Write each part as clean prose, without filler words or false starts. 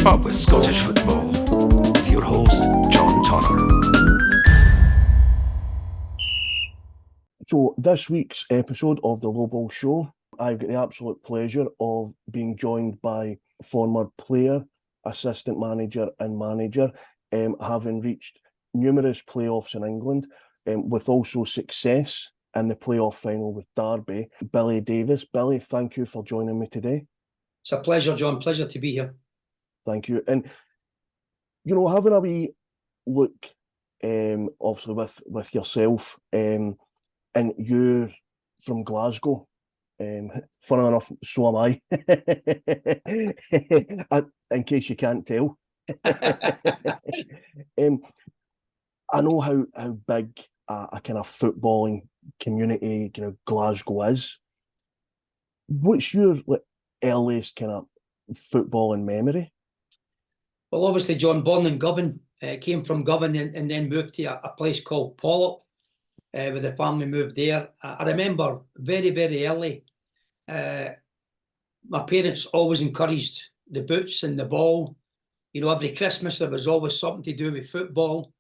Keep up with Scottish football with your host, John Turner. So this week's episode of the Low Ball Show, I've got the absolute pleasure of being joined by former player, assistant manager and manager, having reached numerous playoffs in England, with also success in the playoff final with Derby, Billy Davies. Billy, thank you for joining me today. It's a pleasure, John. Pleasure to be here. Thank you. And, you know, having a wee look, obviously with yourself, and you're from Glasgow. Funny enough, so am I. In case you can't tell. I know how big a kind of footballing community, Glasgow is. What's your earliest kind of footballing memory? Well, obviously, John, born in Govan, came from Govan and then moved to a place called Pollock, where the family moved there. I remember very, very early, my parents always encouraged the boots and the ball. You know, every Christmas there was always something to do with football.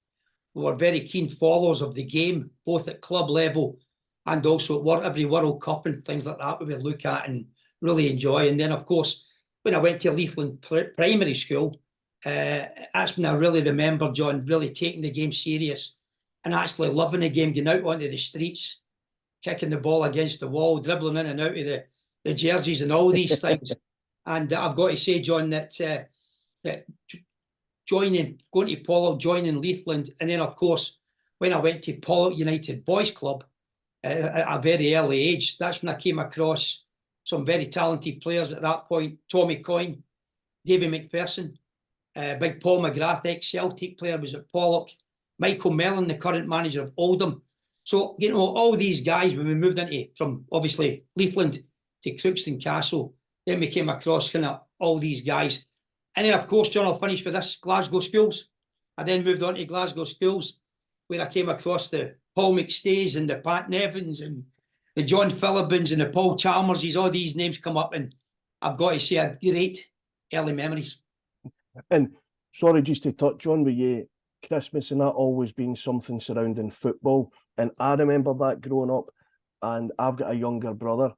We were very keen followers of the game, both at club level and also at every World Cup and things like that we would look at and really enjoy. And then, of course, when I went to Leithland Primary School, that's when I really remember, John, really taking the game serious and actually loving the game, going out onto the streets, kicking the ball against the wall, dribbling in and out of the jerseys and all these things. And I've got to say, John, that going to Pollock, joining Leithland, and then, of course, when I went to Pollock United Boys Club at a very early age, that's when I came across some very talented players at that point. Tommy Coyne, Davy McPherson, Big Paul McGrath, ex-Celtic player, was at Pollock. Michael Mellon, the current manager of Oldham. So, you know, all these guys, when we moved from, obviously, Leithland to Crookston Castle, then we came across kind of all these guys. And then, of course, John, I'll finish with this, Glasgow Schools. I then moved on to Glasgow Schools, where I came across the Paul McStays and the Pat Nevins and the John Philippines and the Paul Chalmerses. All these names come up, and I've got to say, I had great early memories. And sorry, just to touch on with you, Christmas and that always been something surrounding football. And I remember that growing up, and I've got a younger brother.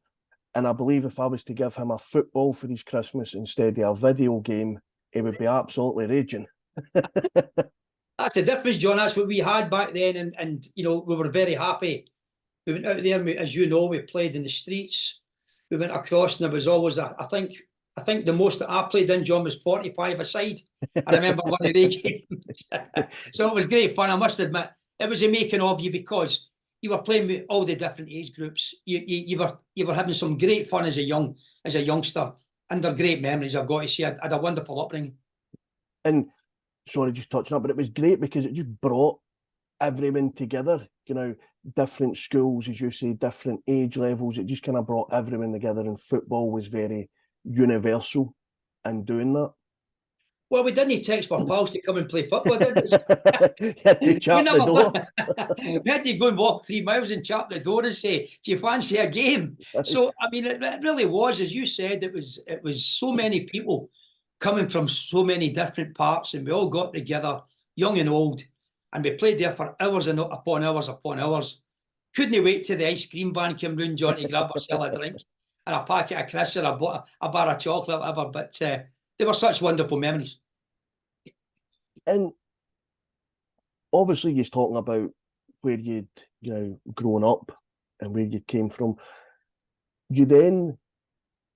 And I believe if I was to give him a football for his Christmas instead of a video game, he would be absolutely raging. That's the difference, John. That's what we had back then. And you know, we were very happy. We went out there, as you know, we played in the streets. We went across, and there was always, I think the most that I played in, John, was 45 a side. I remember one of the games. So it was great fun. I must admit, it was a making of you because you were playing with all the different age groups. You were having some great fun as a youngster, and they're great memories. I've got to say, I had a wonderful upbringing. And sorry, just touching up, but it was great because it just brought everyone together. You know, different schools, as you say, different age levels. It just kind of brought everyone together, and football was very universal in doing that. Well, we didn't text for pals to come and play football, did we? You had to chap the door. We had to go and walk 3 miles and chap the door and say, do you fancy a game? So, I mean, it really was, as you said, it was so many people coming from so many different parts, and we all got together, young and old, and we played there for hours and upon hours upon hours. Couldn't wait till the ice cream van came round, John, to grab ourselves a drink and a packet of crisps or a bar of chocolate, whatever. But they were such wonderful memories. And obviously, you're talking about where you'd, grown up and where you came from. You then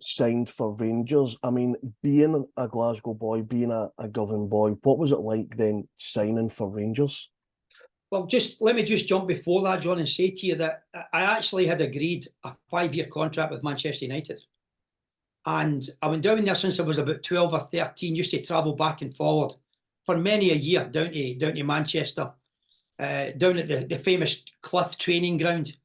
signed for Rangers. I mean, being a Glasgow boy, being a Govan boy, what was it like then signing for Rangers? Well, let me jump before that, John, and say to you that I actually had agreed a 5-year contract with Manchester United. And I went down there since I was about 12 or 13, used to travel back and forward for many a year down to Manchester, down at the famous Cliff training ground.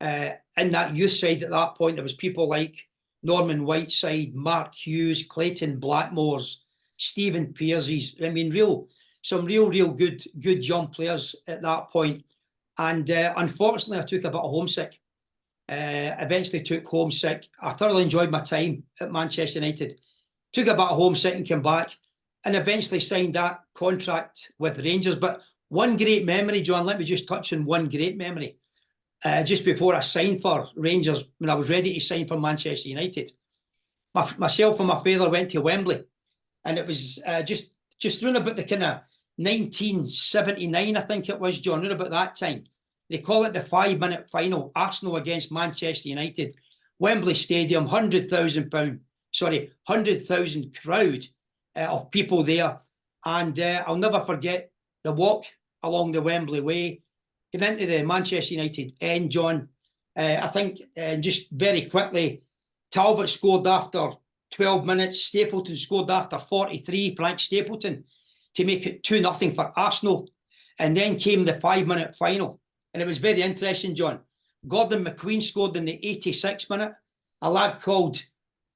In that youth side at that point, there was people like Norman Whiteside, Mark Hughes, Clayton Blackmore's, Stephen Pearse's. I mean, some real good young players at that point. And unfortunately, I took a bit of homesick. Eventually took homesick. I thoroughly enjoyed my time at Manchester United. Took a bit of homesick and came back. and eventually signed that contract with Rangers. But one great memory, John, let me just touch on one great memory. Just before I signed for Rangers, when I was ready to sign for Manchester United, myself and my father went to Wembley, and it was just round about the kind of 1979, I think it was, John, round about that time. They call it the 5-minute final, Arsenal against Manchester United. Wembley Stadium, 100,000 crowd of people there. And I'll never forget the walk along the Wembley Way, getting into the Manchester United end, John. I think just very quickly, Talbot scored after 12 minutes, Stapleton scored after 43, Frank Stapleton, to make it 2-0 for Arsenal. And then came the 5-minute final. And it was very interesting, John. Gordon McQueen scored in the 86th minute. A lad called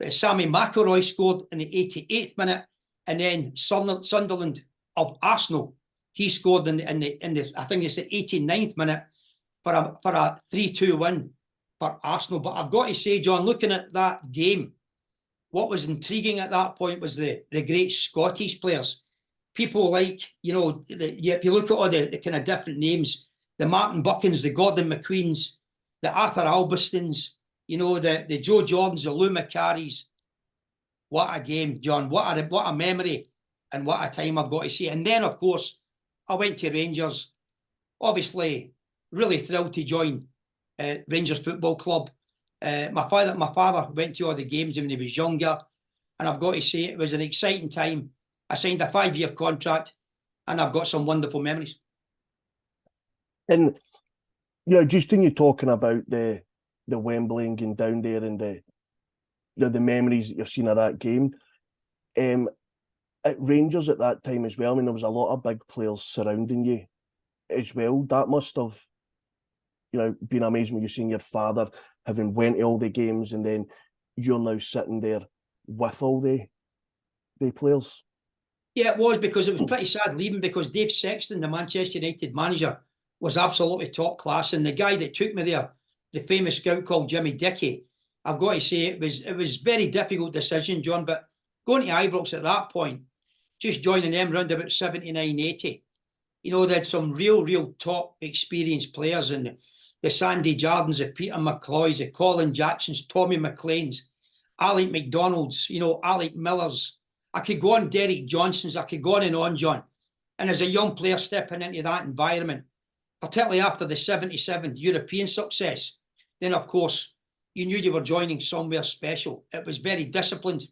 Sammy McElroy scored in the 88th minute. And then Sunderland of Arsenal, he scored in the I think it's the 89th minute for a 3-2 win for Arsenal. But I've got to say, John, looking at that game, what was intriguing at that point was the great Scottish players. People like, if you look at all the kind of different names, the Martin Buckens, the Gordon McQueens, the Arthur Albistons, the Joe Jordans, the Lou Macquaries. What a game, John. What a memory and what a time, I've got to say. And then, of course, I went to Rangers. Obviously, really thrilled to join Rangers Football Club. My father went to all the games when he was younger. And I've got to say, it was an exciting time. I signed a 5-year contract, and I've got some wonderful memories. And just when you're talking about the Wembley and going down there and the memories that you've seen of that game, at Rangers at that time as well, I mean, there was a lot of big players surrounding you as well. That must have, been amazing when you're seeing your father having went to all the games, and then you're now sitting there with all the players. Yeah, it was, because it was pretty sad leaving, because Dave Sexton, the Manchester United manager, was absolutely top class. And the guy that took me there, the famous scout called Jimmy Dickey, I've got to say it was very difficult decision, John. But going to Ibrox at that point, just joining them round about 79, 80, they had some real top experienced players, and the Sandy Jardins, the Peter McCloys, the Colin Jacksons, Tommy McLean's, Alec McDonald's, Alec Miller's. I could go on, Derek Johnson's, I could go on and on, John. And as a young player stepping into that environment, particularly after the 77 European success, then of course, you knew you were joining somewhere special. It was very disciplined.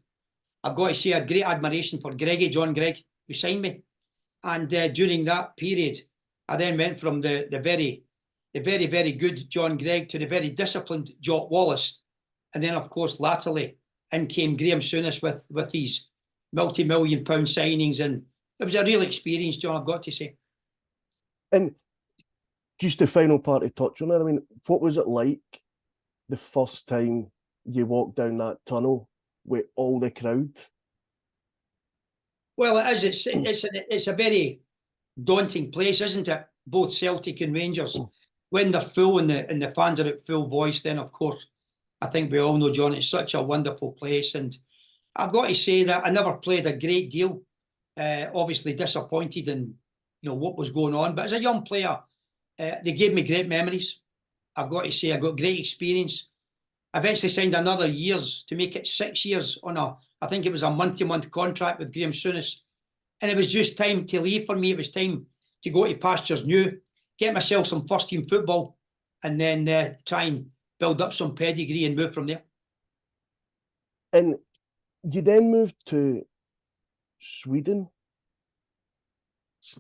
I've got to say, I had great admiration for John Gregg, who signed me. And during that period, I then went from the very good John Gregg to the very disciplined Jock Wallace. And then, of course, latterly, in came Graham Souness with these multi-million-pound signings. And it was a real experience, John, I've got to say. And just the final part to touch on it, I mean, what was it like the first time you walked down that tunnel with all the crowd? Well, it is. It's a very daunting place, isn't it? Both Celtic and Rangers. When they're full and the fans are at full voice, then, of course, I think we all know, John, it's such a wonderful place. And I've got to say that I never played a great deal. Obviously disappointed in what was going on. But as a young player, they gave me great memories. I've got to say I got great experience. I eventually signed another years to make it 6 years on I think it was a month-to-month contract with Graham Souness. And it was just time to leave for me. It was time to go to pastures new, get myself some first-team football, and then try and build up some pedigree and move from there. And you then moved to Sweden.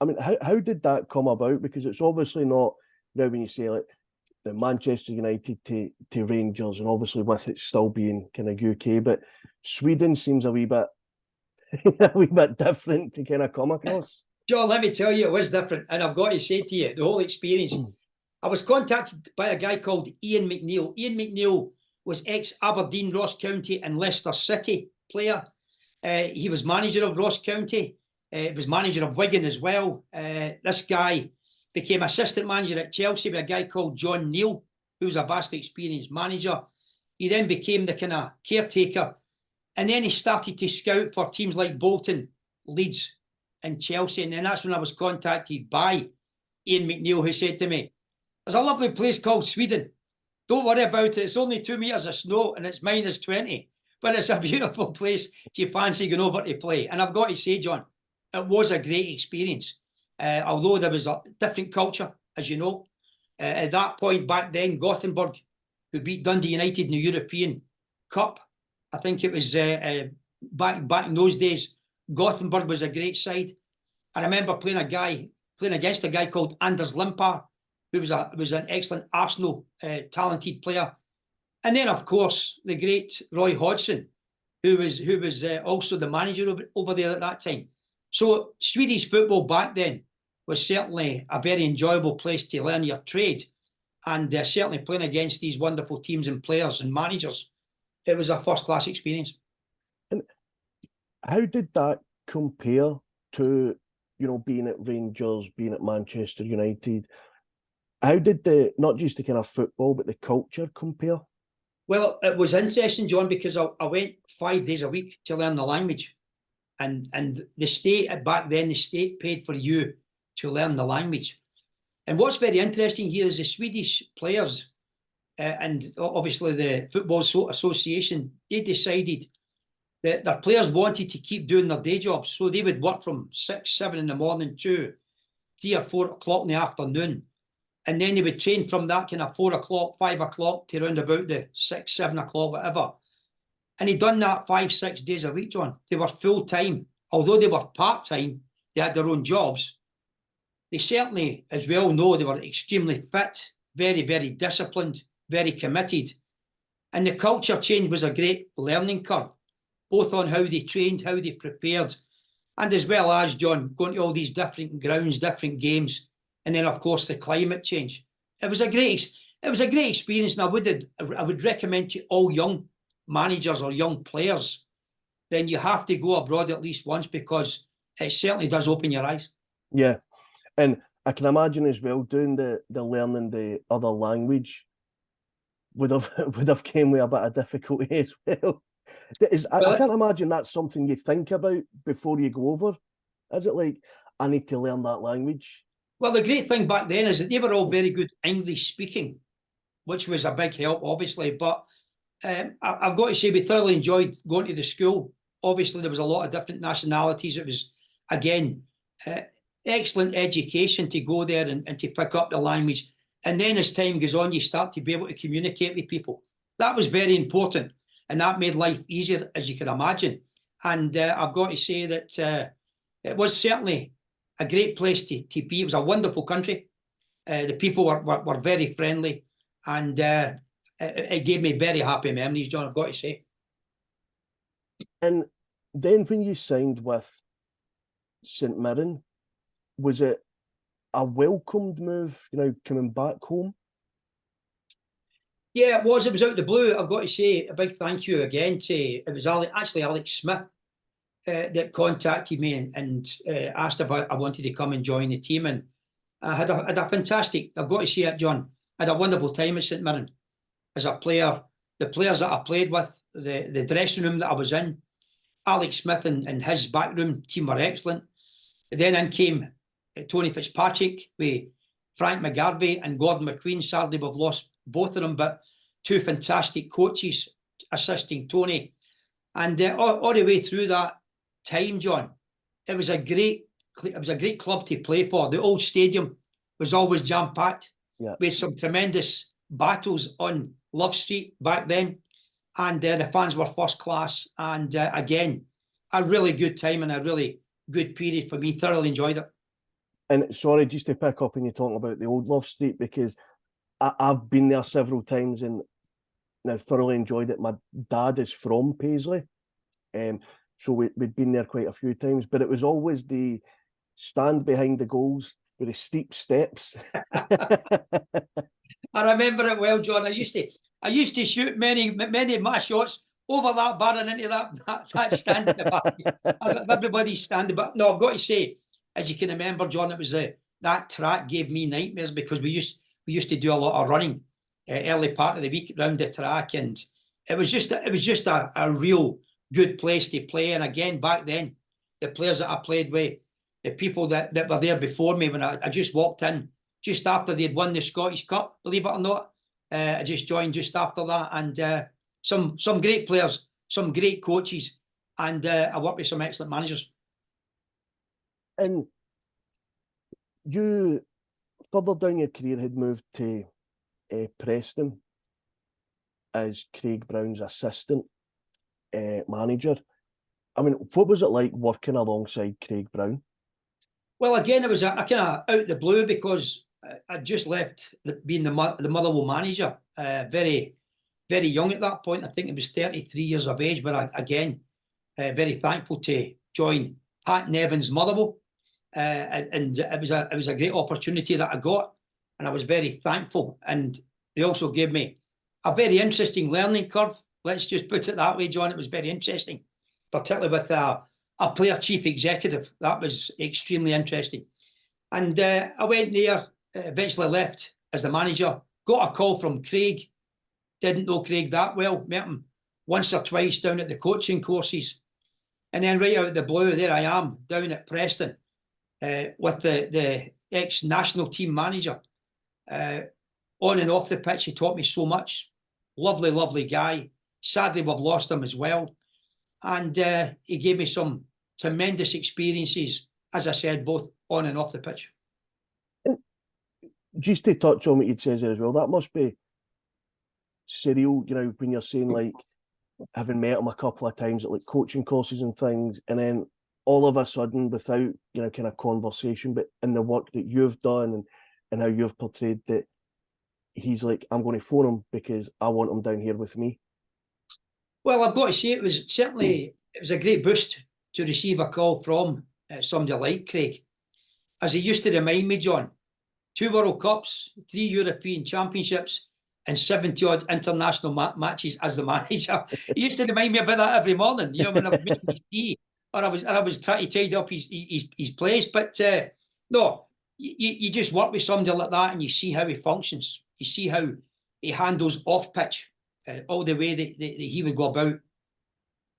I mean, how did that come about? Because it's obviously not, when you say like the Manchester United to Rangers, and obviously with it still being kind of UK, but Sweden seems a wee bit different to kind of come across. John, let me tell you, it was different. And I've got to say to you, the whole experience, I was contacted by a guy called Ian McNeil. Ian McNeil was ex-Aberdeen, Ross County and Leicester City player. He was manager of Ross County. He was manager of Wigan as well. This guy became assistant manager at Chelsea with a guy called John Neal, who's a vastly experienced manager. He then became the kind of caretaker. And then he started to scout for teams like Bolton Leeds, and Chelsea. And then that's when I was contacted by Ian McNeil, who said to me, "There's a lovely place called Sweden. Don't worry about it. It's only 2 meters of snow and it's -20. But it's a beautiful place. Do you fancy going over to play?" And I've got to say, John, it was a great experience. Although there was a different culture, as you know. At that point back then, Gothenburg, who beat Dundee United in the European Cup, I think it was back in those days, Gothenburg was a great side. I remember playing against a guy called Anders Limpar, who was an excellent Arsenal talented player. And then, of course, the great Roy Hodgson, who was also the manager over there at that time. So Swedish football back then was certainly a very enjoyable place to learn your trade. And certainly playing against these wonderful teams and players and managers, it was a first-class experience. And how did that compare to, being at Rangers, being at Manchester United? How did not just the kind of football, but the culture compare? Well, it was interesting, John, because I went 5 days a week to learn the language. And the state, back then, the state paid for you to learn the language. And what's very interesting here is the Swedish players and obviously the Football Association, they decided that their players wanted to keep doing their day jobs. So they would work from 6, 7 in the morning to 3 or 4 o'clock in the afternoon. And then they would train from that kind of 4 o'clock, 5 o'clock to around about the 6, 7 o'clock, whatever. And he'd done that 5, 6 days a week, John. They were full time. Although they were part time, they had their own jobs. They certainly, as we all know, they were extremely fit, very, very disciplined, very committed. And the culture change was a great learning curve, both on how they trained, how they prepared, and as well as, John, going to all these different grounds, different games, and then, of course, the climate change. It was a great experience, and I would recommend to all young managers or young players, then you have to go abroad at least once, because it certainly does open your eyes. Yeah. And I can imagine as well, doing the learning the other language would have came with a bit of difficulty as well. I can't imagine that's something you think about before you go over. Is it like, I need to learn that language? Well, the great thing back then is that they were all very good English speaking, which was a big help, obviously. But I've got to say, we thoroughly enjoyed going to the school. Obviously, there was a lot of different nationalities. It was, again, excellent education to go there and to pick up the language. And then as time goes on, you start to be able to communicate with people. That was very important. And that made life easier, as you can imagine. And I've got to say that it was certainly a great place to be. It was a wonderful country. The people were very friendly. And it gave me very happy memories, John, I've got to say. And then when you signed with St Mirren, was it a welcomed move, coming back home? Yeah, it was. It was out of the blue. I've got to say a big thank you again to, it was Alex Smith that contacted me and asked if I wanted to come and join the team. And I had a fantastic, I've got to say it, John, I had a wonderful time at St Mirren as a player. The players that I played with, the dressing room that I was in, Alex Smith and his backroom team were excellent. Then in came Tony Fitzpatrick with Frank McGarvey and Gordon McQueen. Sadly, we've lost both of them, but two fantastic coaches assisting Tony. And all the way through that time, John, it was a great club to play for. The old stadium was always jam-packed, with some tremendous battles on Love Street back then. And the fans were first class. And again, a really good time and a really good period for me. Thoroughly enjoyed it. And sorry, just to pick up when you're talking about the old Love Street, because I've been there several times and I thoroughly enjoyed it. My dad is from Paisley, so we'd been there quite a few times, but it was always the stand behind the goals with the steep steps. I remember it well, John. I used to shoot many of my shots over that bar and into that stand at the back. Everybody's standing, but no, I've got to say, as you can remember, John, it was that track gave me nightmares, because we used to do a lot of running early part of the week around the track, and it was just a real good place to play. And again, back then, the players that I played with, the people that were there before me when I just walked in, just after they'd won the Scottish Cup, believe it or not. I just joined just after that, and some great players, some great coaches, and I worked with some excellent managers. And you, further down your career, had moved to Preston as Craig Brown's assistant manager. I mean, what was it like working alongside Craig Brown? Well, again, it was a kind of out the blue because I just left being the Motherwell manager, very, very young at that point. I think it was 33 years of age, but again, very thankful to join Pat Nevin's Motherwell, and it was a great opportunity that I got, and I was very thankful. And they also gave me a very interesting learning curve. Let's just put it that way, John. It was very interesting, particularly with a player chief executive. That was extremely interesting. And I went there, eventually left as the manager, got a call from Craig, didn't know Craig that well, met him once or twice down at the coaching courses. And then right out of the blue, there I am down at Preston with the ex-national team manager. On and off the pitch, he taught me so much. Lovely, lovely guy. Sadly, we've lost him as well. And he gave me some tremendous experiences, as I said, both on and off the pitch. And just to touch on what you'd said there as well, that must be surreal, you know, when you're saying like having met him a couple of times at like coaching courses and things, and then all of a sudden, without, you know, kind of conversation, but in the work that you've done and how you've portrayed that, he's like, I'm going to phone him because I want him down here with me. Well, I've got to say, it was a great boost to receive a call from somebody like Craig, as he used to remind me, John, 2 World Cups, 3 European Championships, and 70 odd international matches as the manager. He used to remind me about that every morning, you know, when I was making his tea, or I was trying to tidy up his place. But no, you just work with somebody like that and you see how he functions. You see how he handles off pitch, all the way that he would go about,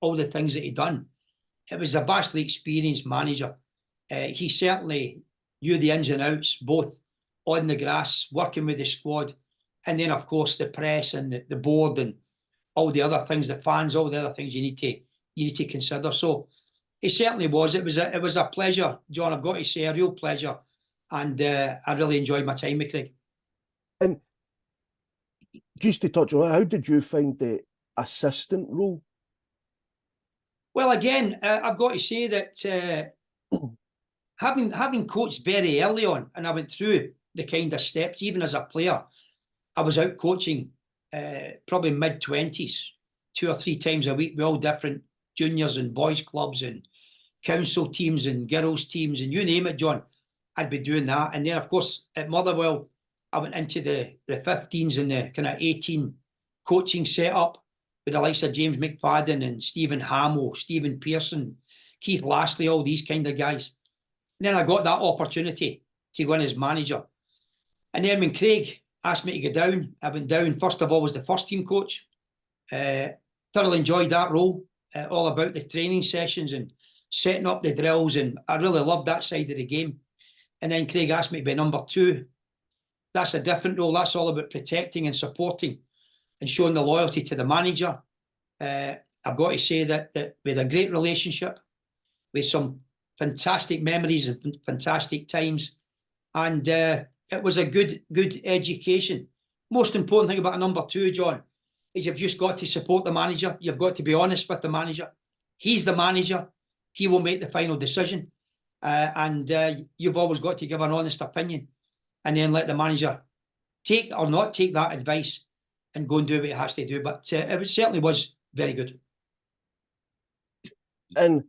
all the things that he'd done. It was a vastly experienced manager. He certainly knew the ins and outs, both on the grass, working with the squad, and then, of course, the press and the board and all the other things, the fans, all the other things you need to consider. So it certainly was. It was a pleasure, John. I've got to say, a real pleasure, and I really enjoyed my time with Craig. And just to touch on that, how did you find the assistant role? Well, again, I've got to say that having coached very early on, and I went through the kind of steps, even as a player, I was out coaching probably mid-20s, 2 or 3 times a week with all different juniors and boys clubs and council teams and girls teams and you name it, John. I'd be doing that. And then, of course, at Motherwell, I went into the 15s and the kind of 18 coaching setup with the likes of James McFadden and Stephen Hamill, Stephen Pearson, Keith Lashley, all these kind of guys. And then I got that opportunity to go in as manager. And then when Craig asked me to go down, I went down, first of all, as the first team coach. Thoroughly enjoyed that role, all about the training sessions and setting up the drills, and I really loved that side of the game. And then Craig asked me to be number 2. That's a different role. That's all about protecting and supporting and showing the loyalty to the manager. I've got to say that we had a great relationship with some fantastic memories and fantastic times. And it was a good education. Most important thing about a number 2, John, is you've just got to support the manager. You've got to be honest with the manager. He's the manager. He will make the final decision. And you've always got to give an honest opinion and then let the manager take or not take that advice and go and do what he has to do. But it certainly was very good. And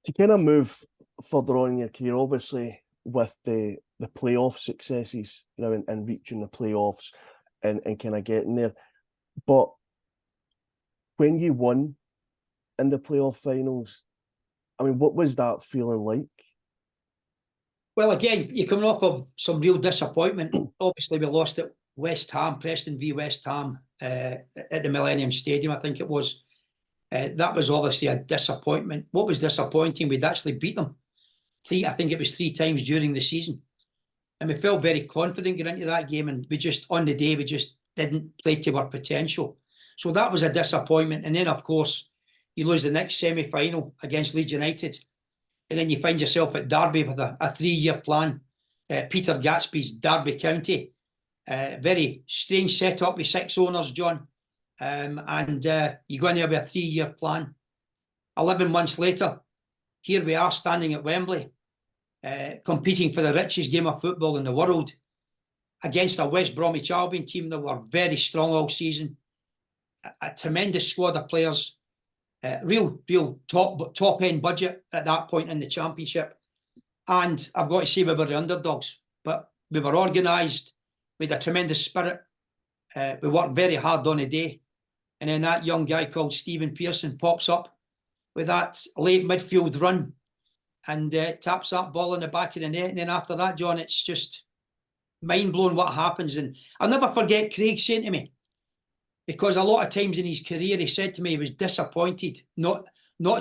to kind of move further on in your career, obviously, with the playoff successes, you know, and reaching the playoffs and kind of getting there. But when you won in the playoff finals, I mean, what was that feeling like? Well, again, you're coming off of some real disappointment. Obviously, we lost at West Ham, Preston v West Ham, at the Millennium Stadium, I think it was. That was obviously a disappointment. What was disappointing, we'd actually beat them I think it was 3 times during the season. And we felt very confident going into that game, and on the day, we just didn't play to our potential. So that was a disappointment. And then, of course, you lose the next semi-final against Leeds United. And then you find yourself at Derby with a 3-year plan. Peter Gatsby's Derby County. Very strange setup with 6 owners, John. And you go in there with a 3-year plan. 11 months later, here we are standing at Wembley, competing for the richest game of football in the world against a West Bromwich Albion team that were very strong all season. A tremendous squad of players, real top end budget at that point in the Championship. And I've got to say, we were the underdogs, but we were organised with a tremendous spirit. We worked very hard on a day. And then that young guy called Stephen Pearson pops up with that late midfield run and taps that ball in the back of the net. And then after that, John, it's just mind-blowing what happens. And I'll never forget Craig saying to me, because a lot of times in his career, he said to me he was disappointed not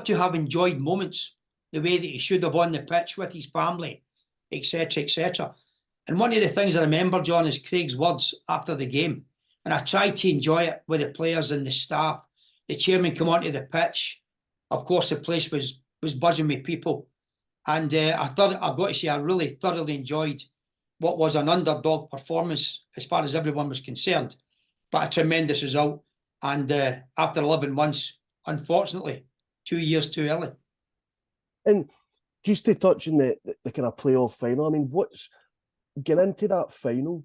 to have enjoyed moments the way that he should have on the pitch with his family, etc., etc. And one of the things I remember, John, is Craig's words after the game. And I tried to enjoy it with the players and the staff. The chairman come onto the pitch. Of course, the place was buzzing with people. And I've got to say, I really thoroughly enjoyed what was an underdog performance as far as everyone was concerned, but a tremendous result. And after 11 months, unfortunately, 2 years too early. And just to touch on the kind of playoff final, I mean, getting into that final,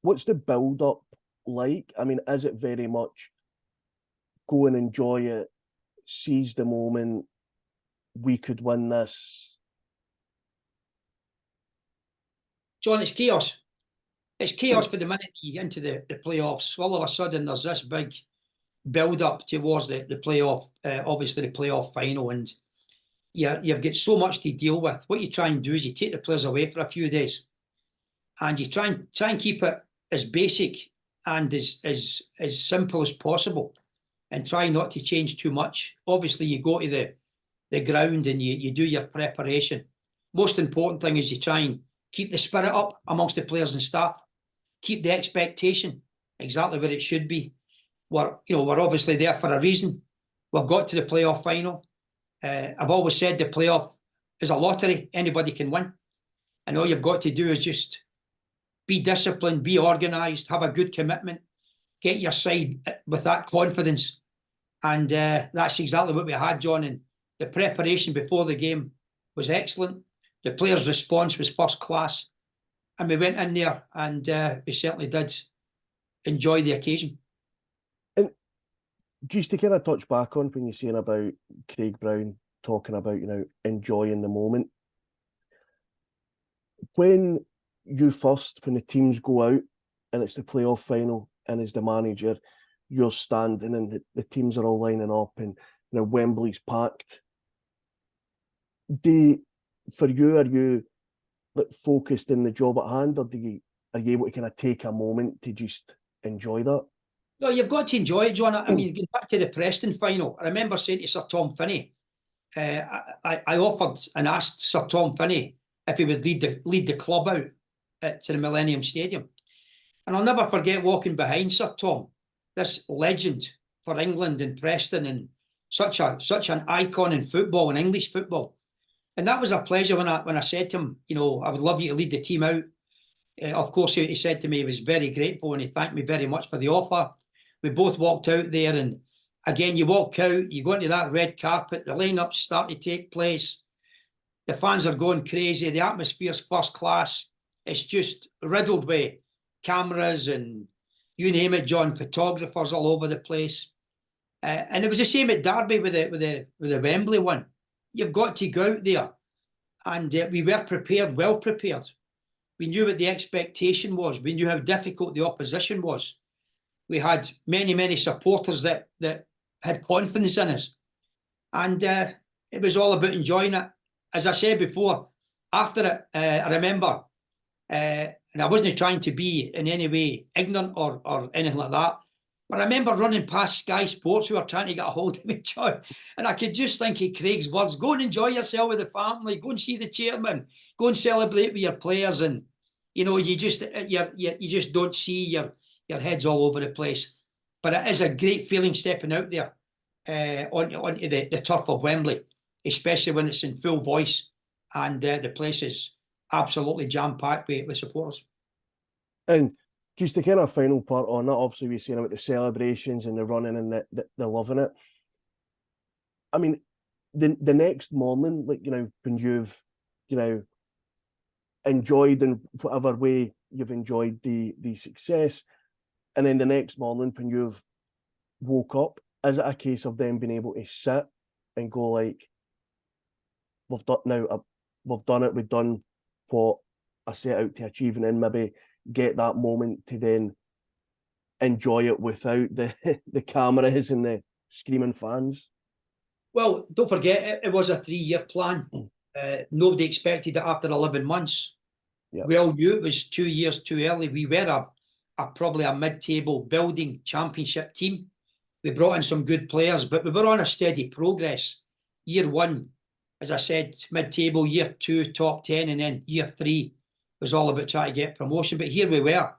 what's the build-up like? I mean, is it very much go and enjoy it, seize the moment, we could win this? John, it's chaos. It's chaos for the minute you get into the playoffs. All of a sudden, there's this big build-up towards the playoff, obviously the playoff final, and you've got so much to deal with. What you try and do is you take the players away for a few days, and you try and keep it as basic and as simple as possible, and try not to change too much. Obviously, you go to the ground and you do your preparation. Most important thing is you try and keep the spirit up amongst the players and staff. Keep the expectation exactly where it should be. We're obviously there for a reason. We've got to the playoff final. I've always said the playoff is a lottery. Anybody can win. And all you've got to do is just be disciplined, be organised, have a good commitment, get your side with that confidence. And that's exactly what we had, John. And the preparation before the game was excellent. The players' response was first class. And we went in there and we certainly did enjoy the occasion. And just to kind of touch back on when you're saying about Craig Brown talking about, enjoying the moment. When the teams go out and it's the playoff final and as the manager, you're standing and the teams are all lining up and Wembley's packed. For you, are you focused in the job at hand, or are you able to kind of take a moment to just enjoy that? No, you've got to enjoy it, John. I mean, going back to the Preston final, I remember saying to Sir Tom Finney, I offered and asked Sir Tom Finney if he would lead the club out to the Millennium Stadium. And I'll never forget walking behind Sir Tom, this legend for England and Preston, and such an icon in football and English football. And that was a pleasure when I said to him, I would love you to lead the team out. Of course, he said to me he was very grateful and he thanked me very much for the offer. We both walked out there, and again, you walk out, you go into that red carpet, the lineups start to take place. The fans are going crazy. The atmosphere's first class. It's just riddled with cameras and you name it, John, photographers all over the place. And it was the same at Derby with the Wembley one. You've got to go out there. And we were prepared, well prepared. We knew what the expectation was. We knew how difficult the opposition was. We had many, many supporters that had confidence in us. And it was all about enjoying it. As I said before, after it, I remember, and I wasn't trying to be in any way ignorant or anything like that, But I remember running past Sky Sports who were trying to get a hold of me, John, and I could just think of Craig's words: "Go and enjoy yourself with the family. Go and see the chairman. Go and celebrate with your players." And you just don't see your heads all over the place. But it is a great feeling stepping out there onto the turf of Wembley, especially when it's in full voice and the place is absolutely jam packed with supporters. And just the kind of final part on that, obviously we're saying about the celebrations and the running and the loving it. I mean, the next morning, like, when you've, enjoyed in whatever way you've enjoyed the success, and then the next morning when you've woke up, is it a case of them being able to sit and go like, we've done it, we've done what I set out to achieve, and then maybe get that moment to then enjoy it without the cameras and the screaming fans? Well, don't forget, it was a 3-year plan. Nobody expected it after 11 months. Yep. We all knew it was 2 years too early. We were probably a mid-table building championship team. We brought in some good players, but we were on a steady progress. Year 1, as I said, mid-table. Year 2, top 10, and then year 3 was all about trying to get promotion. But here we were,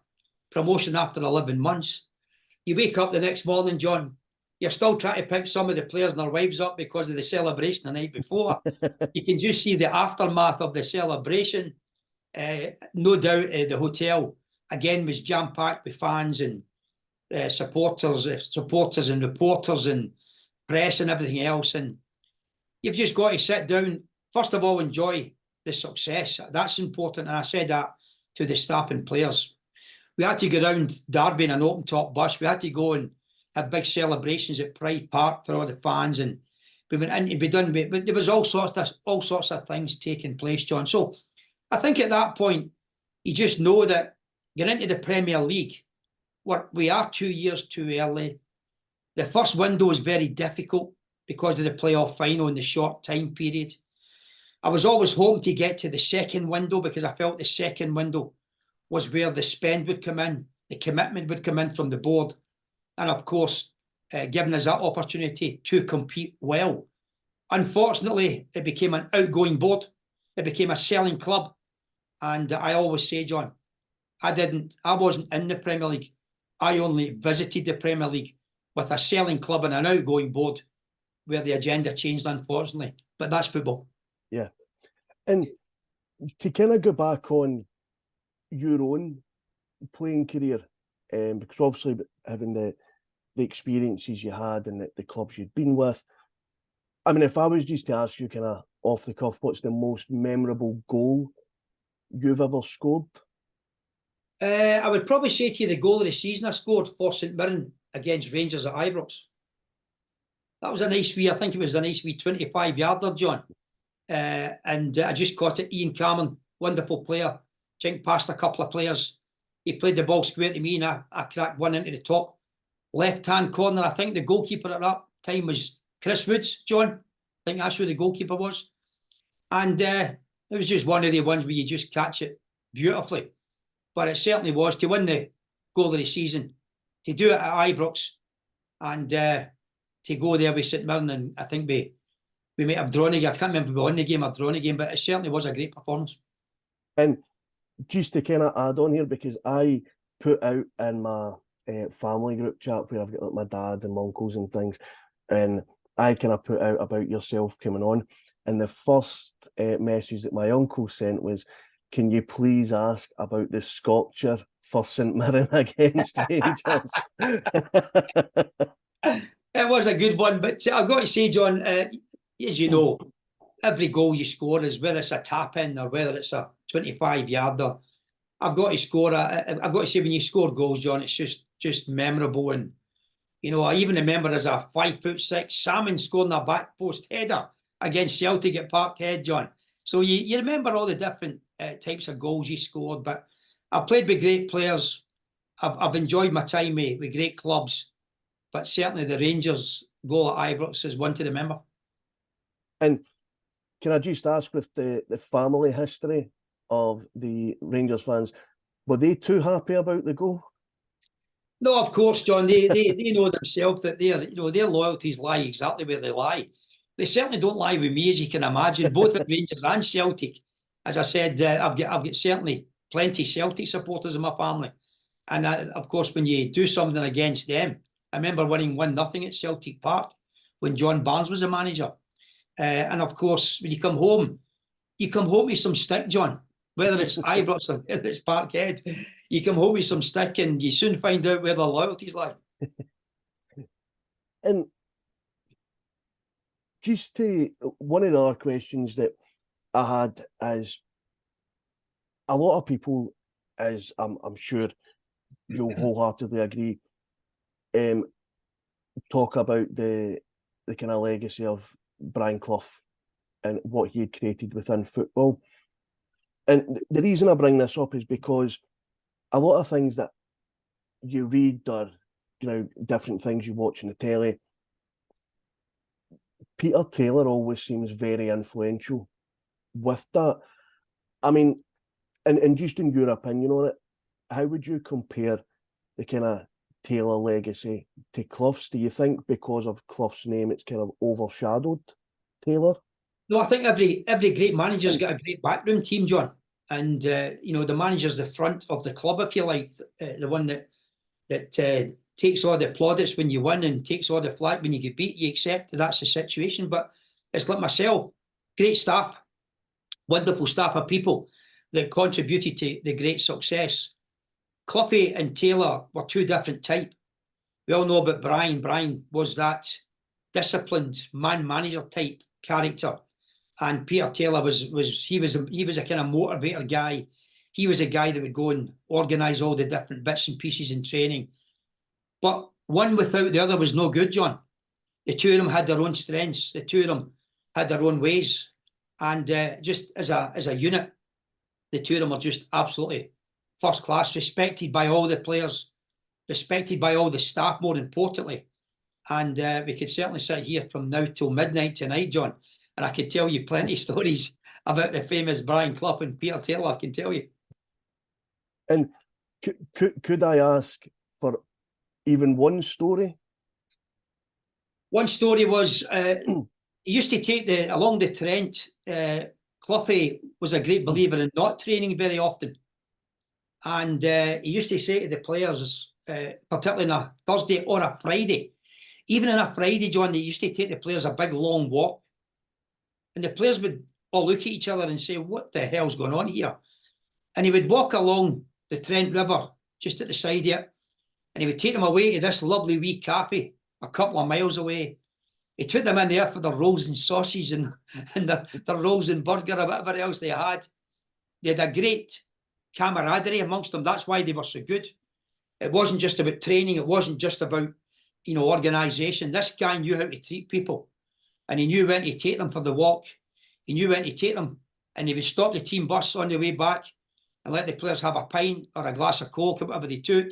promotion after 11 months. You wake up the next morning, John, you're still trying to pick some of the players and their wives up because of the celebration the night before. You can just see the aftermath of the celebration. No doubt the hotel, again, was jam-packed with fans and supporters and reporters and press and everything else. And you've just got to sit down, first of all, enjoy the success. That's important. And I said that to the staff and players. We had to go around Derby in an open-top bus. We had to go and have big celebrations at Pride Park for all the fans, and we went in to be done. But there was all sorts of things taking place, John. So I think at that point, you just know that get into the Premier League. We are 2 years too early. The first window is very difficult because of the playoff final and the short time period. I was always hoping to get to the second window because I felt the second window was where the spend would come in, the commitment would come in from the board, and of course, giving us that opportunity to compete well. Unfortunately, it became an outgoing board. It became a selling club. And I always say, John, I wasn't in the Premier League. I only visited the Premier League with a selling club and an outgoing board where the agenda changed, unfortunately. But that's football. Yeah. And to kind of go back on your own playing career, because obviously having the experiences you had and the clubs you'd been with, I mean, if I was just to ask you kind of off the cuff, what's the most memorable goal you've ever scored? I would probably say to you the goal of the season I scored for St Mirren against Rangers at Ibrox. That was a nice wee, I think it was a nice wee 25-yarder, John. And I just caught it. Ian Cameron, wonderful player, jinked past a couple of players. He played the ball square to me and I cracked one into the top left-hand corner. I think the goalkeeper at that time was Chris Woods, John. I think that's who the goalkeeper was. And it was just one of the ones where you just catch it beautifully. But it certainly was to win the goal of the season, to do it at Ibrox, and to go there with St Mirren. And I think we might have drawn again. I can't remember if we won the game or drawn the game, but it certainly was a great performance. And just to kind of add on here, because I put out in my family group chat where I've got like my dad and my uncles and things, and I kind of put out about yourself coming on. And the first message that my uncle sent was, can you please ask about the sculpture for St Mirren against Rangers? It was a good one, but I've got to say, John, as you know, every goal you score is, whether it's a tap-in or whether it's a 25-yarder, I've got to score. I've got to say, when you score goals, John, it's just memorable. And, I even remember as a 5'6" Salmon scoring a back post header against Celtic at Parkhead, John. So you remember all the different types of goals you scored. But I've played with great players. I've enjoyed my time with great clubs. But certainly the Rangers goal at Ibrox is one to remember. And can I just ask, with the family history of the Rangers fans, were they too happy about the goal? No, of course, John. They know themselves that their loyalties lie exactly where they lie. They certainly don't lie with me, as you can imagine. Both at Rangers and Celtic. As I said, I've got certainly plenty Celtic supporters in my family, and of course, when you do something against them, I remember winning 1-0 at Celtic Park when John Barnes was a manager, and of course, when you come home with some stick, John. Whether it's Ibrox or whether it's Parkhead, you come home with some stick and you soon find out where the loyalties lie. And just to one of the other questions that I had is a lot of people, as I'm sure you'll wholeheartedly agree, talk about the kind of legacy of Brian Clough and what he had created within football. And the reason I bring this up is because a lot of things that you read or different things you watch on the telly, Peter Taylor always seems very influential with that. I mean, and just in your opinion on it, how would you compare the kind of Taylor legacy to Clough's? Do you think because of Clough's name it's kind of overshadowed Taylor? No, I think every great manager's got a great backroom team, John. And the manager's the front of the club, if you like, the one that takes all the plaudits when you win and takes all the flack when you get beat. You accept that that's the situation. But it's like myself, great staff, wonderful staff of people that contributed to the great success. Clough and Taylor were two different types. We all know about Brian. Brian was that disciplined manager type character. And Peter Taylor was a kind of motivator guy. He was a guy that would go and organise all the different bits and pieces in training. But one without the other was no good, John. The two of them had their own strengths. The two of them had their own ways. And just as a unit, the two of them are just absolutely first class, respected by all the players, respected by all the staff, more importantly. And we could certainly sit here from now till midnight tonight, John, and I could tell you plenty of stories about the famous Brian Clough and Peter Taylor, I can tell you. And could I ask for even one story? One story was he used to take along the Trent. Clough was a great believer in not training very often. And he used to say to the players, particularly on a Thursday or a Friday, even on a Friday, John, they used to take the players a big long walk. And the players would all look at each other and say, what the hell's going on here? And he would walk along the Trent River, just at the side of it, and he would take them away to this lovely wee cafe a couple of miles away. He took them in there for their rolls and sausage and their rolls and burger or whatever else they had. They had a great camaraderie amongst them. That's why they were so good. It wasn't just about training. It wasn't just about, organisation. This guy knew how to treat people. And he knew when to take them for the walk. He knew when to take them. And he would stop the team bus on the way back and let the players have a pint or a glass of Coke or whatever they took.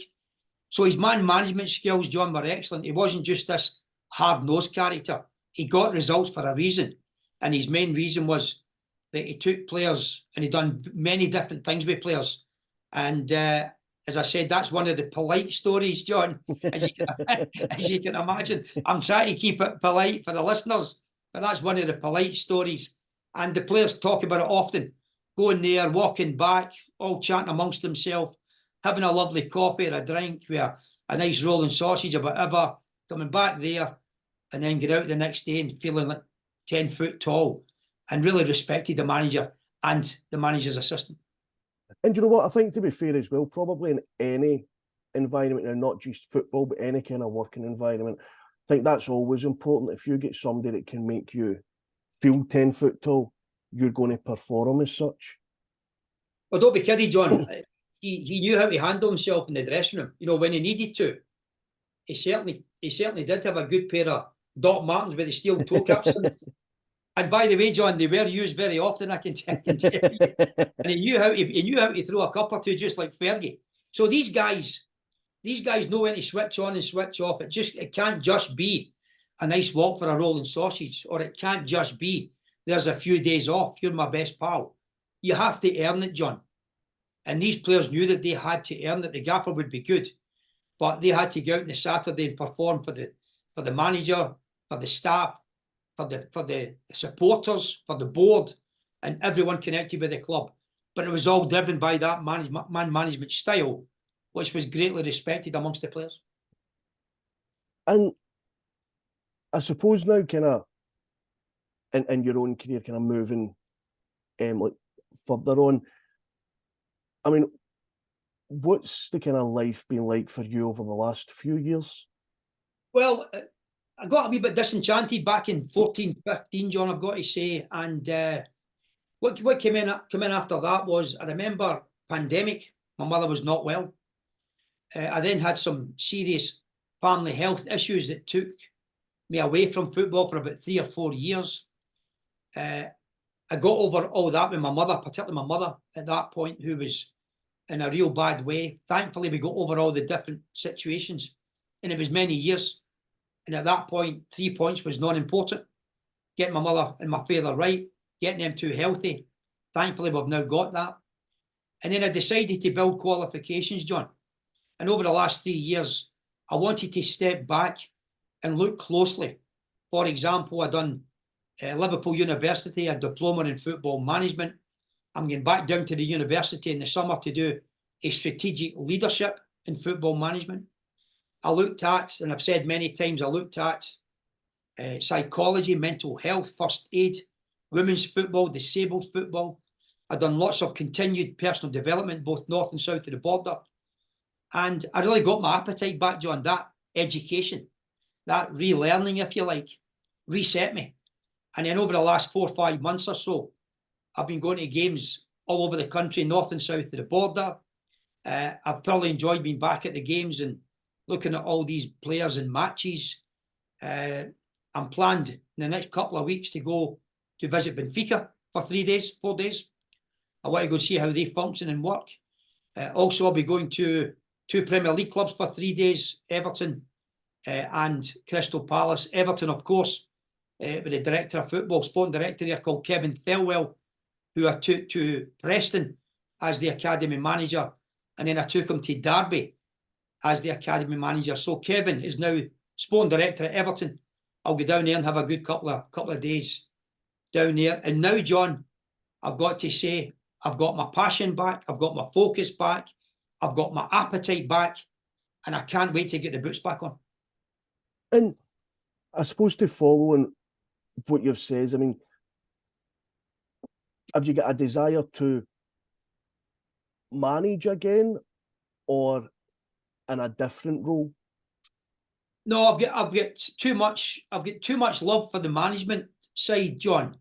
So his man management skills, John, were excellent. He wasn't just this hard-nosed character. He got results for a reason. And his main reason was that he took players and he'd done many different things with players. And as I said, that's one of the polite stories, John, as you can imagine. I'm trying to keep it polite for the listeners, but that's one of the polite stories. And the players talk about it often, going there, walking back, all chatting amongst themselves, having a lovely coffee or a drink with a nice rolling sausage or whatever, coming back there, and then get out the next day and feeling like 10 foot tall, and really respected the manager and the manager's assistant. And you know what? I think, to be fair as well, probably in any environment, and not just football, but any kind of working environment, I think that's always important. If you get somebody that can make you feel 10 foot tall, you're going to perform as such. Well, don't be kidding, John. He knew how to handle himself in the dressing room. When he needed to. He certainly did have a good pair of Doc Martens with the steel toe caps on. And by the way, John, they were used very often, I can tell you. And he knew how to throw a cup or two, just like Fergie. So these guys know when to switch on and switch off. It can't just be a nice walk for a rolling sausage, or it can't just be there's a few days off. You're my best pal. You have to earn it, John. And these players knew that they had to earn it. The gaffer would be good, but they had to go out on the Saturday and perform for the manager, for the staff, for the supporters, for the board, and everyone connected with the club. But it was all driven by that man management style, which was greatly respected amongst the players. And I suppose now, kind of, in your own career, kind of moving like further on, I mean, what's the kind of life been like for you over the last few years? Well, I got a wee bit disenchanted back in 14, 15, John, I've got to say. And what came in after that was, I remember pandemic. My mother was not well. I then had some serious family health issues that took me away from football for about 3 or 4 years. I got over all that with my mother, particularly my mother at that point, who was in a real bad way. Thankfully, we got over all the different situations, and it was many years. And at that point, 3 points was non-important. Getting my mother and my father right, getting them two healthy. Thankfully, we've now got that. And then I decided to build qualifications, John. And over the last 3 years, I wanted to step back and look closely. For example, I done Liverpool University, a diploma in football management. I'm going back down to the university in the summer to do a strategic leadership in football management. I looked at, and I've said many times, I looked at psychology, mental health, first aid, women's football, disabled football. I've done lots of continued personal development, both north and south of the border. And I really got my appetite back, John. That education, that relearning, if you like, reset me. And then over the last 4 or 5 months or so, I've been going to games all over the country, north and south of the border. I've thoroughly enjoyed being back at the games and looking at all these players and matches. I'm planned in the next couple of weeks to go to visit Benfica for 3 days, 4 days. I want to go see how they function and work. Also, I'll be going to 2 Premier League clubs for 3 days, Everton and Crystal Palace. Everton, of course, with the director of football, sporting director here called Kevin Thelwell, who I took to Preston as the academy manager. And then I took him to Derby as the academy manager. So Kevin is now sporting director at Everton. I'll go down there and have a good couple of days down there. And now, John, I've got to say, I've got my passion back. I've got my focus back. I've got my appetite back. And I can't wait to get the boots back on. And I suppose to follow on what you've said, I mean, have you got a desire to manage again or in a different role? No, I've got too much love for the management side, John.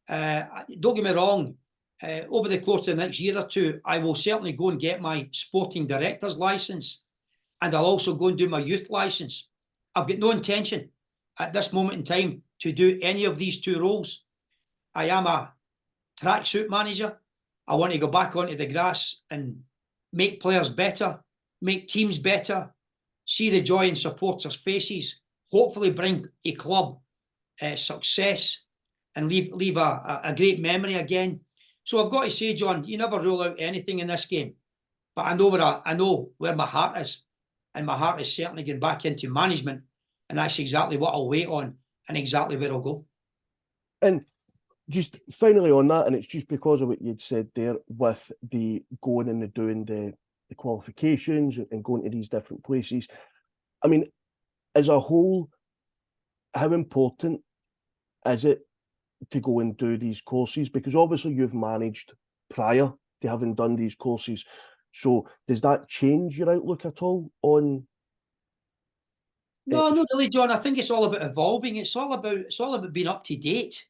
Don't get me wrong. Over the course of the next year or two, I will certainly go and get my sporting director's license, and I'll also go and do my youth license. I've got no intention at this moment in time to do any of these 2 roles. I am a tracksuit manager. I want to go back onto the grass and make players better, make teams better, see the joy in supporters' faces, hopefully bring a club success and leave a great memory again. So I've got to say, John, you never rule out anything in this game. But I know where my heart is. And my heart is certainly going back into management. And that's exactly what I'll wait on and exactly where I'll go. And just finally on that, and it's just because of what you'd said there with the going and the doing the qualifications and going to these different places. I mean, as a whole, how important is it to go and do these courses? Because obviously you've managed prior to having done these courses. So does that change your outlook at all on? No, not really, John. I think it's all about evolving. It's all about being up to date.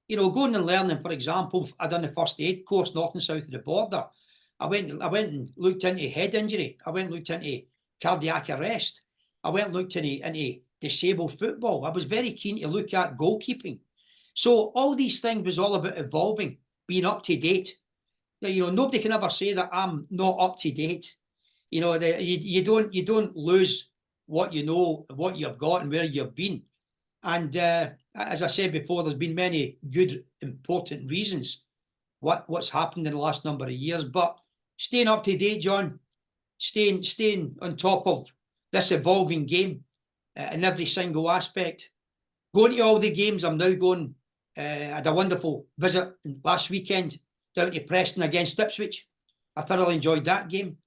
You know, going and learning. For example, I done the first aid course north and south of the border. I went and looked into head injury. I went and looked into cardiac arrest. I went and looked into disabled football. I was very keen to look at goalkeeping. So all these things was all about evolving, being up to date. You know, nobody can ever say that I'm not up to date. You know, you don't lose what you know, what you've got, and where you've been. And as I said before, there's been many good, important reasons what's happened in the last number of years. But staying up to date, John, staying on top of this evolving game in every single aspect. Going to all the games, I'm now going. I had a wonderful visit last weekend down to Preston against Ipswich. I thoroughly enjoyed that game.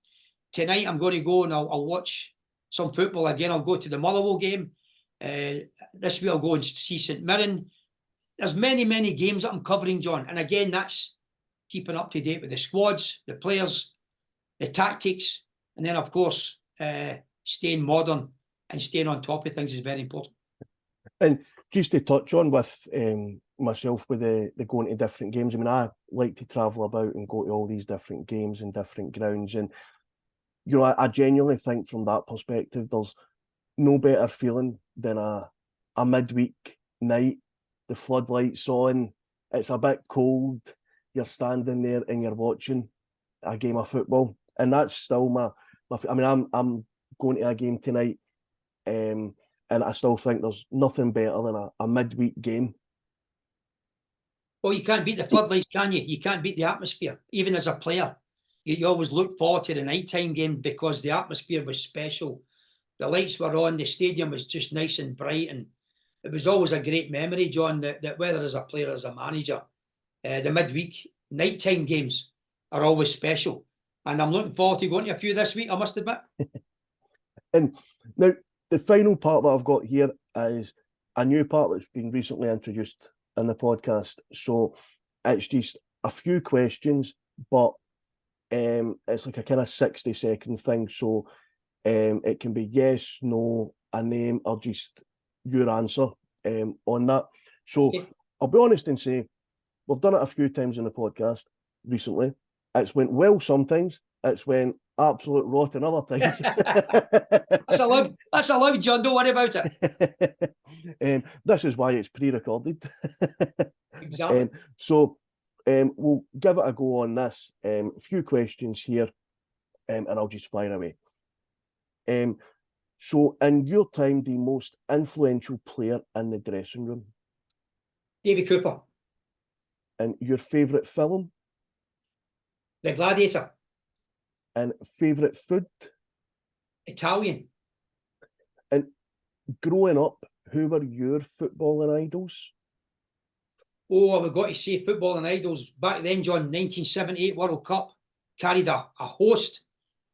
Tonight, I'm going to go and I'll watch some football again. I'll go to the Motherwell game. This week, I'll go and see St Mirren. There's many, many games that I'm covering, John. And again, that's keeping up to date with the squads, the players, the tactics, and then, of course, staying modern and staying on top of things is very important. And just to touch on with myself with the going to different games, I mean, I like to travel about and go to all these different games and different grounds. And, you know, I genuinely think from that perspective, there's no better feeling than a midweek night, the floodlights on, it's a bit cold, you're standing there and you're watching a game of football. And that's still my I mean, I'm going to a game tonight, and I still think there's nothing better than a midweek game. Well, you can't beat the floodlights, can you? You can't beat the atmosphere. Even as a player, you always look forward to the nighttime game because the atmosphere was special. The lights were on, the stadium was just nice and bright, and it was always a great memory, John, that whether as a player or as a manager, the midweek nighttime games are always special. And I'm looking forward to going to a few this week, I must admit. And now, the final part that I've got here is a new part that's been recently introduced in the podcast. So it's just a few questions, but it's like a kind of 60-second thing. So it can be yes, no, a name, or just your answer on that. So Okay. I'll be honest and say, we've done it a few times in the podcast recently. It's went well sometimes. It's went absolute rotten other times. That's allowed, John. Don't worry about it. This is why it's pre-recorded. Exactly. So we'll give it a go on this. A few questions here, and I'll just fire away. So in your time, the most influential player in the dressing room? Davy Cooper, And your favourite film? The Gladiator, And favourite food? Italian. And growing up, who were your footballing idols? Oh, I've got to say footballing idols. Back then, John, 1978 World Cup, carried a host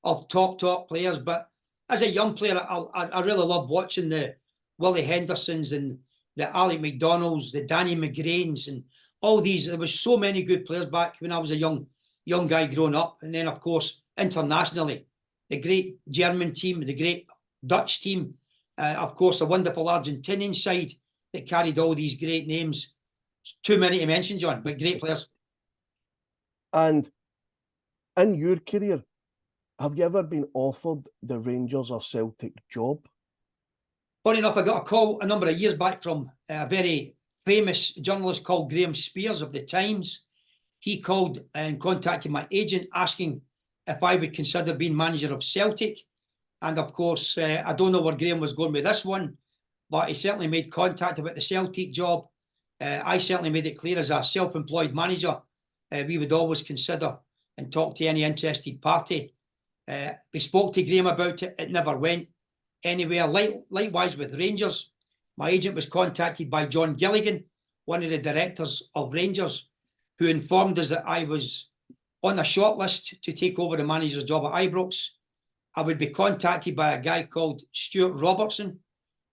of top players. But as a young player, I really loved watching the Willie Hendersons and the Alec McDonalds, the Danny McGrains, and all these. There was so many good players back when I was a young guy growing up. And then, of course, internationally, the great German team, the great Dutch team, of course, the wonderful Argentinian side that carried all these great names. It's too many to mention, John, but great players. And in your career, have you ever been offered the Rangers or Celtic job? Funny enough, I got a call a number of years back from a very famous journalist called Graham Spears of the Times. He called and contacted my agent asking if I would consider being manager of Celtic. And of course, I don't know where Graham was going with this one, but he certainly made contact about the Celtic job. I certainly made it clear as a self-employed manager, we would always consider and talk to any interested party. We spoke to Graham about it. It never went anywhere. Likewise with Rangers, my agent was contacted by John Gilligan, one of the directors of Rangers, who informed us that I was on a shortlist to take over the manager's job at Ibrox. I would be contacted by a guy called Stuart Robertson,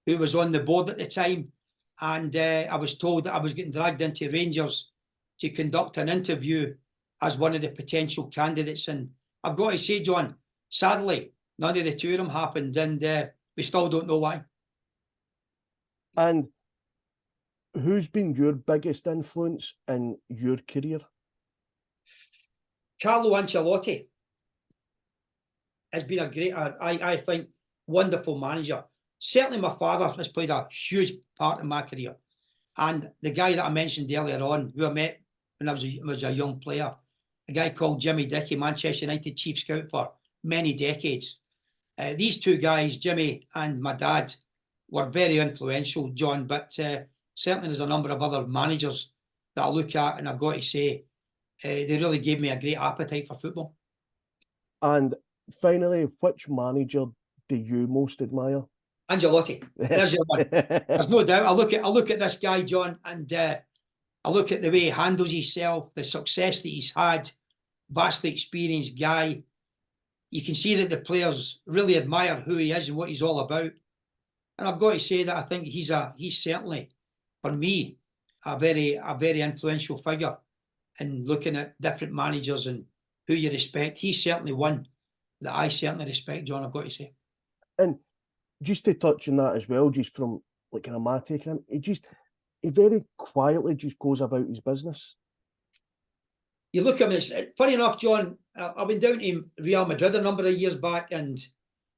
who was on the board at the time. And I was told that I was getting dragged into Rangers to conduct an interview as one of the potential candidates. And I've got to say, John, sadly, none of the two of them happened, and we still don't know why. And who's been your biggest influence in your career? Carlo Ancelotti has been a great, I think, wonderful manager. Certainly my father has played a huge part in my career. And the guy that I mentioned earlier on, who I met when I was a young player, a guy called Jimmy Dickey, Manchester United chief scout for many decades. These two guys, Jimmy and my dad, were very influential, John, but certainly there's a number of other managers that I look at, and I've got to say, they really gave me a great appetite for football. And finally, which manager do you most admire? Angelotti, there's your one. There's no doubt. I look at this guy, John, and I look at the way he handles himself, the success that he's had, vastly experienced guy. You can see that the players really admire who he is and what he's all about. And I've got to say that I think he's certainly, for me, a very influential figure in looking at different managers and who you respect. He's certainly one that I certainly respect, John, I've got to say. And just to touch on that as well, just from like kind of my take on him, he very quietly just goes about his business. You look at him, it's funny enough, John, I've been down to Real Madrid a number of years back, and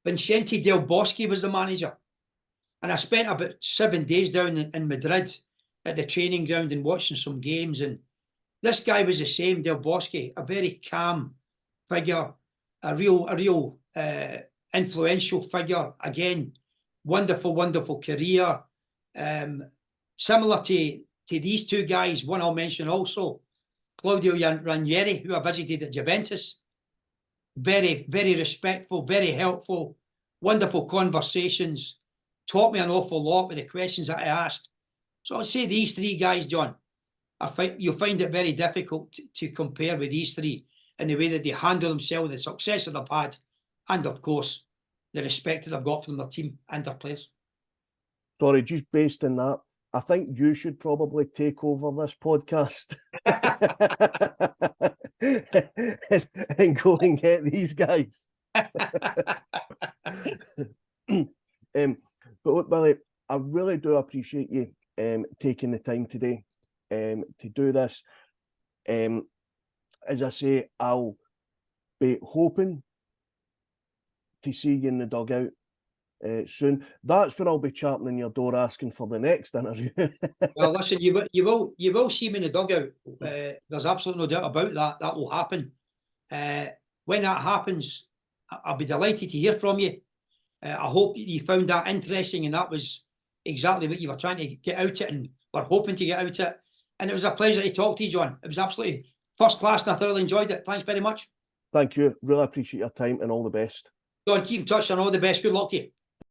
Vicente Del Bosque was the manager. And I spent about 7 days down in Madrid at the training ground and watching some games. And this guy was the same, Del Bosque, a very calm figure, a real influential figure. Again, wonderful career. Similar to these two guys, one I'll mention also, Claudio Ranieri, who I visited at Juventus. Very respectful, very helpful, wonderful conversations. Taught me an awful lot with the questions that I asked. So I'd say these three guys, John, you'll find it very difficult to compare with these three in the way that they handle themselves, the success that they've had, and of course, the respect that they've got from their team and their players. Sorry, just based on that, I think you should probably take over this podcast and go and get these guys. But look, Billy, I really do appreciate you taking the time today to do this. As I say, I'll be hoping to see you in the dugout soon. That's when I'll be champing on your door asking for the next interview. Well, listen, you will see me in the dugout. There's absolutely no doubt about that. That will happen. When that happens, I'll be delighted to hear from you. I hope you found that interesting, and that was exactly what you were trying to get out it, and were hoping to get out it. And it was a pleasure to talk to you, John. It was absolutely first class, and I thoroughly enjoyed it. Thanks very much. Thank you. Really appreciate your time, and all the best. John, keep in touch, and all the best. Good luck to you.